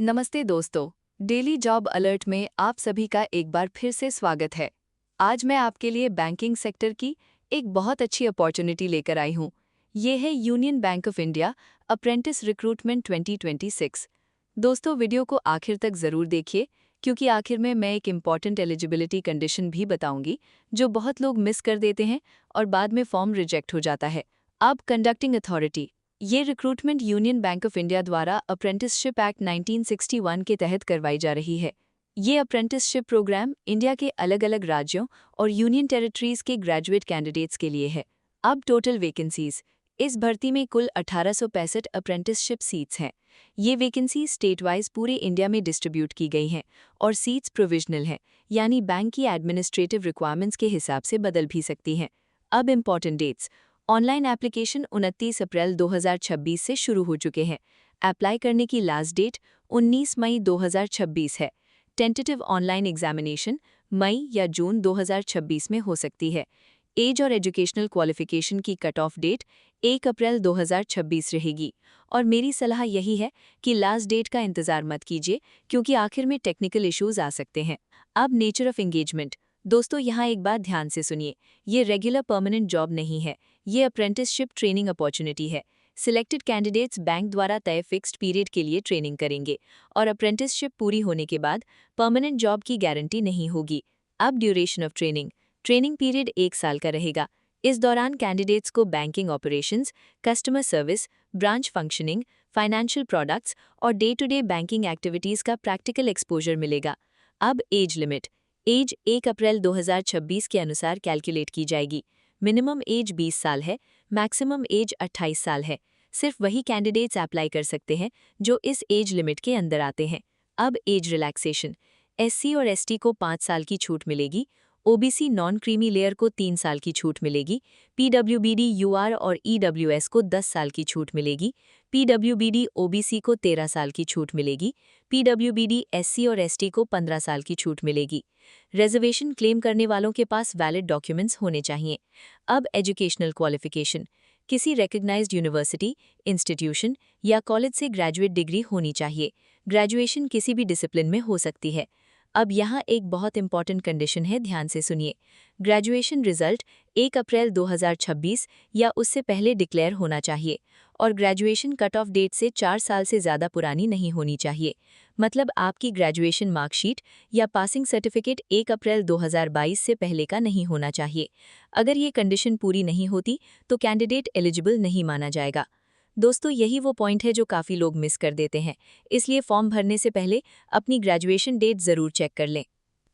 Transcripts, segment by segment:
नमस्ते दोस्तों, daily job alert में आप सभी का एक बार फिर से स्वागत है। आज मैं आपके लिए बैंकिंग सेक्टर की एक बहुत अच्छी अपॉर्चुनिटी लेकर आई हूँ। ये है union Bank of India apprentice recruitment 2026। दोस्तों, वीडियो को आखिर तक ज़रूर देखिए, क्योंकि आखिर में मैं एक इम्पॉर्टेंट एलिजिबिलिटी कंडीशन भी बताऊंगी, जो बहुत लोग मिस कर देते हैं और बाद में फॉर्म रिजेक्ट हो जाता है। अब कंडक्टिंग अथॉरिटी, ये recruitment union Bank of India द्वारा अप्रेंटिसशिप एक्ट 1961 के तहत करवाई जा रही है। ये अप्रेंटिसशिप प्रोग्राम इंडिया के अलग अलग राज्यों और यूनियन टेरिटरीज के ग्रेजुएट कैंडिडेट्स के लिए है। अब टोटल वैकेंसीज, इस भर्ती में कुल 1865 अप्रेंटिसशिप सीट्स हैं। ये वैकेंसी स्टेट वाइज पूरे इंडिया में डिस्ट्रीब्यूट की गई हैं और सीट्स प्रोविजनल हैं, यानी बैंक की एडमिनिस्ट्रेटिव रिक्वायरमेंट्स के हिसाब से बदल भी सकती हैं। अब इम्पॉर्टेंट डेट्स, ऑनलाइन एप्लीकेशन 29 अप्रैल 2026 से शुरू हो चुके हैं। अप्लाई करने की लास्ट डेट 19 मई 2026 है। टेंटेटिव ऑनलाइन एग्जामिनेशन मई या जून 2026 में हो सकती है। एज और एजुकेशनल क्वालिफिकेशन की कट ऑफ डेट 1 अप्रैल 2026 रहेगी। और मेरी सलाह यही है कि लास्ट डेट का इंतज़ार मत कीजिए, क्योंकि आखिर में टेक्निकल इश्यूज आ सकते हैं। अब नेचर ऑफ एंगेजमेंट, दोस्तों यहाँ एक बात ध्यान से सुनिए, ये रेगुलर परमानेंट जॉब नहीं है, ये अप्रेंटिसशिप ट्रेनिंग अपॉर्चुनिटी है। सिलेक्टेड कैंडिडेट्स बैंक द्वारा तय फिक्स्ड पीरियड के लिए ट्रेनिंग करेंगे और अप्रेंटिसशिप पूरी होने के बाद परमानेंट जॉब की गारंटी नहीं होगी। अब duration of training, training period 1 साल का रहेगा। इस दौरान कैंडिडेट्स को banking operations, customer service, branch functioning, financial products और day to day banking activities का प्रैक्टिकल एक्सपोजर मिलेगा। अब एज लिमिट, एज 1 अप्रैल 2026 के अनुसार कैलकुलेट की जाएगी। मिनिमम एज 20 साल है, मैक्सिमम एज 28 साल है। सिर्फ वही कैंडिडेट्स अप्लाई कर सकते हैं जो इस एज लिमिट के अंदर आते हैं। अब एज रिलैक्सेशन, एससी और एसटी को 5 साल की छूट मिलेगी, ओबीसी नॉन क्रीमी लेयर को 3 साल की छूट मिलेगी, पीडब्ल्यूबीडी यूआर और ईडब्ल्यूएस को 10 साल की छूट मिलेगी, पीडब्ल्यूबीडी ओबीसी को 13 साल की छूट मिलेगी, पीडब्ल्यूबीडी एससी और एसटी को 15 साल की छूट मिलेगी। रिजर्वेशन क्लेम करने वालों के पास वैलिड डॉक्यूमेंट्स होने चाहिए। अब एजुकेशनल क्वालिफिकेशन, किसी रिकग्नाइज्ड यूनिवर्सिटी, इंस्टीट्यूशन या कॉलेज से ग्रेजुएट डिग्री होनी चाहिए। ग्रेजुएशन किसी भी डिसिप्लिन में हो सकती है। अब यहाँ एक बहुत इंपॉर्टेंट कंडीशन है, ध्यान से सुनिए। ग्रेजुएशन रिजल्ट 1 अप्रैल 2026 या उससे पहले डिक्लेयर होना चाहिए और ग्रेजुएशन कट ऑफ डेट से 4 साल से ज़्यादा पुरानी नहीं होनी चाहिए। मतलब आपकी ग्रेजुएशन मार्कशीट या पासिंग सर्टिफिकेट 1 अप्रैल 2022 से पहले का नहीं होना चाहिए। अगर ये कंडीशन पूरी नहीं होती तो कैंडिडेट एलिजिबल नहीं माना जाएगा। दोस्तों, यही वो पॉइंट है जो काफ़ी लोग मिस कर देते हैं, इसलिए फॉर्म भरने से पहले अपनी ग्रेजुएशन डेट ज़रूर चेक कर लें।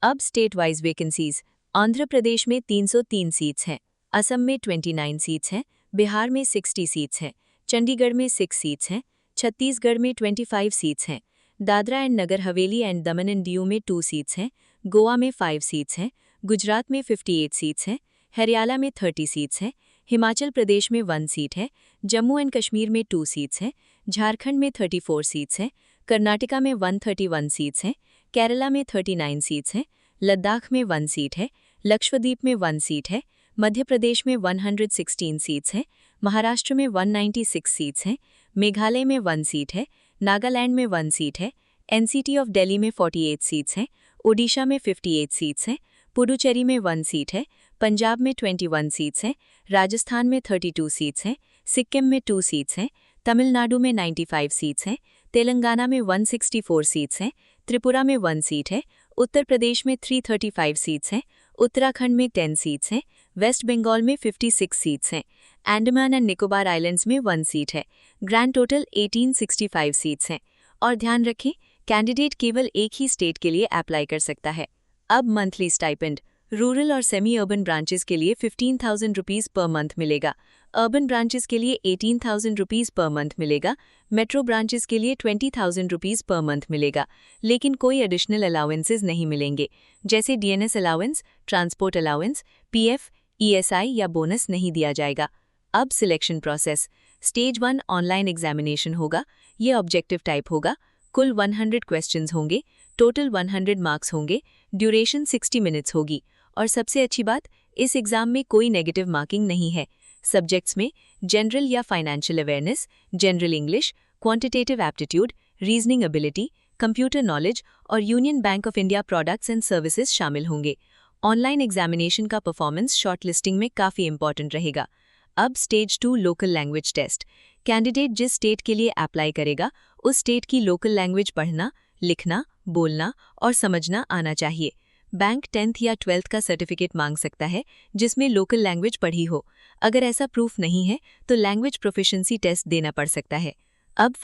अब state wise vacancies, Andhra Pradesh में 303 सीट्स हैं, असम में 29 सीट्स हैं, बिहार में 60 सीट्स हैं, चंडीगढ़ में 6 सीट्स हैं, छत्तीसगढ़ में 25 सीट्स हैं, Dadra and Nagar Haveli and Daman and दिऊ में 2 सीट्स हैं, गोवा में 5 सीट्स हैं, गुजरात में 58 सीट्स हैं, हरियाणा में 30 सीट्स हैं, हिमाचल प्रदेश में 1 सीट है, जम्मू एंड कश्मीर में 2 सीट्स हैं, झारखंड में 34 सीट्स हैं, कर्नाटका में 131 सीट्स हैं, केरला में 39 सीट्स हैं, लद्दाख में 1 सीट है, लक्षद्वीप में 1 सीट है, मध्य प्रदेश में 116 सीट्स हैं, महाराष्ट्र में 196 सीट्स हैं, मेघालय में 1 सीट है, नागालैंड में 1 सीट है, एनसीटी ऑफ दिल्ली में 48 सीट्स हैं, ओडिशा में 58 सीट्स हैं, पुडुचेरी में 1 सीट है, पंजाब में 21 सीट्स हैं, राजस्थान में 32 सीट्स हैं, सिक्किम में 2 सीट्स हैं, तमिलनाडु में 95 सीट्स हैं, तेलंगाना में 164 सीट्स हैं, त्रिपुरा में 1 सीट है, उत्तर प्रदेश में 335 सीट्स हैं, उत्तराखंड में 10 सीट्स हैं, वेस्ट बंगाल में 56 सीट्स हैं, अंडमान एंड निकोबार आइलैंड्स में 1 सीट है। ग्रैंड टोटल 1865 सीट्स हैं। और ध्यान रखें, कैंडिडेट केवल एक ही स्टेट के लिए अप्लाई कर सकता है। अब मंथली स्टाइपेंड, रूरल और सेमी अर्बन ब्रांचेस के लिए 15,000 रुपीज़ पर मंथ मिलेगा, अर्बन ब्रांचेस के लिए 18,000 रुपीज़ पर मंथ मिलेगा, मेट्रो ब्रांचेस के लिए 20,000 रुपीज़ पर मंथ मिलेगा, लेकिन कोई एडिशनल अलाउंसेस नहीं मिलेंगे, जैसे DNS allowance, transport allowance, PF, ESI या बोनस नहीं दिया जाएगा। अब selection process, stage 1 online examination होगा, ये ऑब्जेक्टिव टाइप होगा, कुल 100 क्वेश्चंस होंगे, टोटल 100 मार्क्स होंगे, ड्यूरेशन 60 मिनट्स होगी और सबसे अच्छी बात, इस एग्जाम में कोई नेगेटिव मार्किंग नहीं है। सब्जेक्ट्स में जनरल या financial awareness, general English, quantitative aptitude, reasoning ability, computer knowledge और Union Bank of India products and services शामिल होंगे। ऑनलाइन एग्जामिनेशन का परफॉर्मेंस शॉर्टलिस्टिंग में काफ़ी इंपॉर्टेंट रहेगा। अब stage 2 local language test. Candidate जिस स्टेट के लिए अप्लाई करेगा उस स्टेट की लोकल लैंग्वेज पढ़ना, लिखना, बोलना और समझना आना चाहिए। बैंक 10th या 12th का सर्टिफिकेट मांग सकता है जिसमें लोकल लैंग्वेज पढ़ी हो। अगर ऐसा प्रूफ नहीं है तो लैंग्वेज प्रोफिशिएंसी टेस्ट देना पड़ सकता है। अब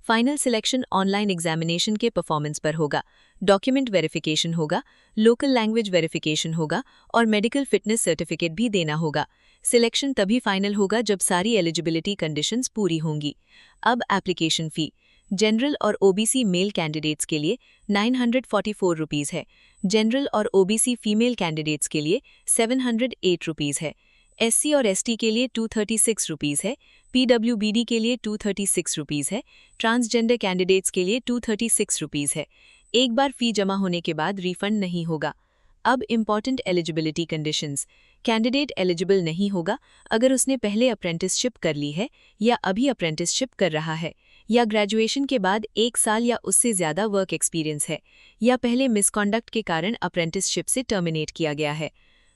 फाइनल सिलेक्शन ऑनलाइन एग्जामिनेशन के परफॉर्मेंस पर होगा। डॉक्यूमेंट वेरिफिकेशन होगा, लोकल लैंग्वेज वेरिफिकेशन होगा और मेडिकल फिटनेस सर्टिफिकेट भी देना होगा। सिलेक्शन तभी फाइनल होगा जब सारी एलिजिबिलिटी कंडीशंस पूरी होंगी। अब एप्लीकेशन फ़ी। जनरल और ओबीसी मेल कैंडिडेट्स के लिए 944 रुपीज़ है। जनरल और ओबीसी फीमेल कैंडिडेट्स के लिए 708 रुपीज़ है। एससी और एसटी के लिए 236 रुपीज़ है। पीडब्ल्यूबीडी के लिए 236 रुपीज़ है। ट्रांसजेंडर कैंडिडेट्स के लिए 236 रुपीज़ है। एक बार फ़ी जमा होने के बाद रिफंड नहीं होगा। अब important eligibility conditions. Candidate eligible नहीं होगा अगर उसने पहले अप्रेंटिसशिप कर ली है या अभी अप्रेंटिसशिप कर रहा है, या ग्रेजुएशन के बाद 1 साल या उससे ज़्यादा वर्क एक्सपीरियंस है, या पहले मिसकॉन्डक्ट के कारण अप्रेंटिसशिप से टर्मिनेट किया गया है।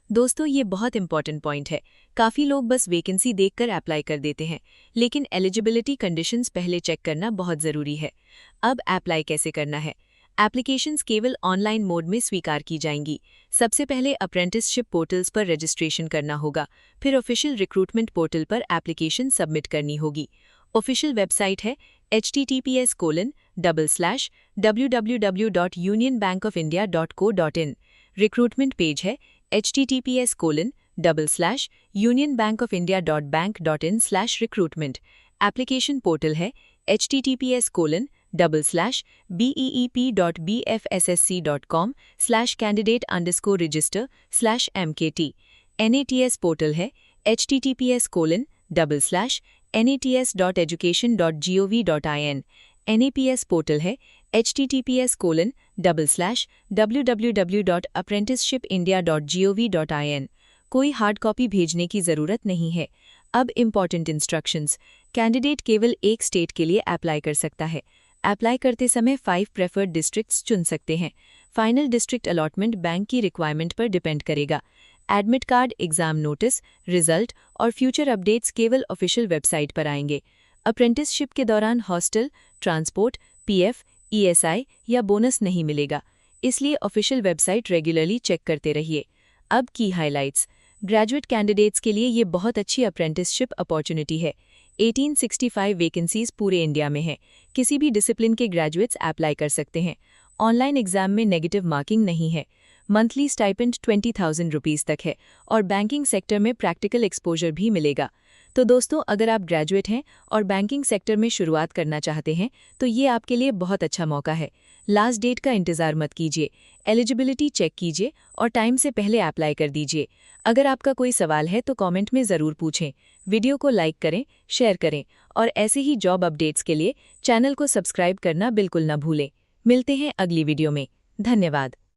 दोस्तों, ये बहुत इंपॉर्टेंट पॉइंट है। काफ़ी लोग बस वैकेंसी देखकर अप्लाई कर देते हैं, लेकिन एलिजिबिलिटी कंडीशंस पहले चेक करना बहुत ज़रूरी है। अब अप्लाई कैसे करना है? एप्लीकेशंस केवल ऑनलाइन मोड में स्वीकार की जाएंगी। सबसे पहले अप्रेंटिसशिप पोर्टल्स पर रजिस्ट्रेशन करना होगा, फिर ऑफिशियल रिक्रूटमेंट पोर्टल पर एप्लीकेशन सबमिट करनी होगी। ऑफिशियल वेबसाइट है https://www.unionbankofindia.co.in। रिक्रूटमेंट पेज है https://unionbankofindia.bank.in/recruitment। एप्लीकेशन पोर्टल है https://beep.bfssc.com/candidate_register/mkt। NATS पोर्टल है https://nats.education.gov.in। NAPS पोर्टल है https://www.apprenticeshipindia.gov.in। कोई हार्ड कॉपी भेजने की ज़रूरत नहीं है। अब इम्पॉर्टेंट इंस्ट्रक्शंस। कैंडिडेट केवल एक स्टेट के लिए अप्लाई कर सकता है। अप्लाई करते समय 5 प्रेफर्ड डिस्ट्रिक्ट्स चुन सकते हैं। फाइनल डिस्ट्रिक्ट अलॉटमेंट बैंक की रिक्वायरमेंट पर डिपेंड करेगा। Admit card, exam notice, result और फ्यूचर अपडेट्स केवल ऑफिशियल वेबसाइट पर आएंगे। अप्रेंटिसशिप के दौरान हॉस्टल, ट्रांसपोर्ट, पीएफ, ईएसआई या बोनस नहीं मिलेगा, इसलिए ऑफिशियल वेबसाइट रेगुलरली चेक करते रहिए। अब की हाइलाइट्स। ग्रेजुएट कैंडिडेट्स के लिए ये बहुत अच्छी अप्रेंटिसशिप अपॉर्चुनिटी है। 1865 वैकेंसीज पूरे इंडिया में हैं। किसी भी डिसिप्लिन के ग्रेजुएट्स अप्लाई कर सकते हैं। ऑनलाइन एग्जाम में नेगेटिव मार्किंग नहीं है। मंथली स्टाइपेंड 20,000 रुपीज़ तक है और बैंकिंग सेक्टर में प्रैक्टिकल एक्सपोजर भी मिलेगा। तो दोस्तों, अगर आप ग्रेजुएट हैं और बैंकिंग सेक्टर में शुरुआत करना चाहते हैं तो ये आपके लिए बहुत अच्छा मौका है। लास्ट डेट का इंतज़ार मत कीजिए, एलिजिबिलिटी चेक कीजिए और टाइम से पहले अप्लाई कर दीजिए। अगर आपका कोई सवाल है तो कमेंट में ज़रूर पूछें। वीडियो को लाइक करें, शेयर करें और ऐसे ही जॉब अपडेट्स के लिए चैनल को सब्सक्राइब करना बिल्कुल न भूलें। मिलते हैं अगली वीडियो में। धन्यवाद।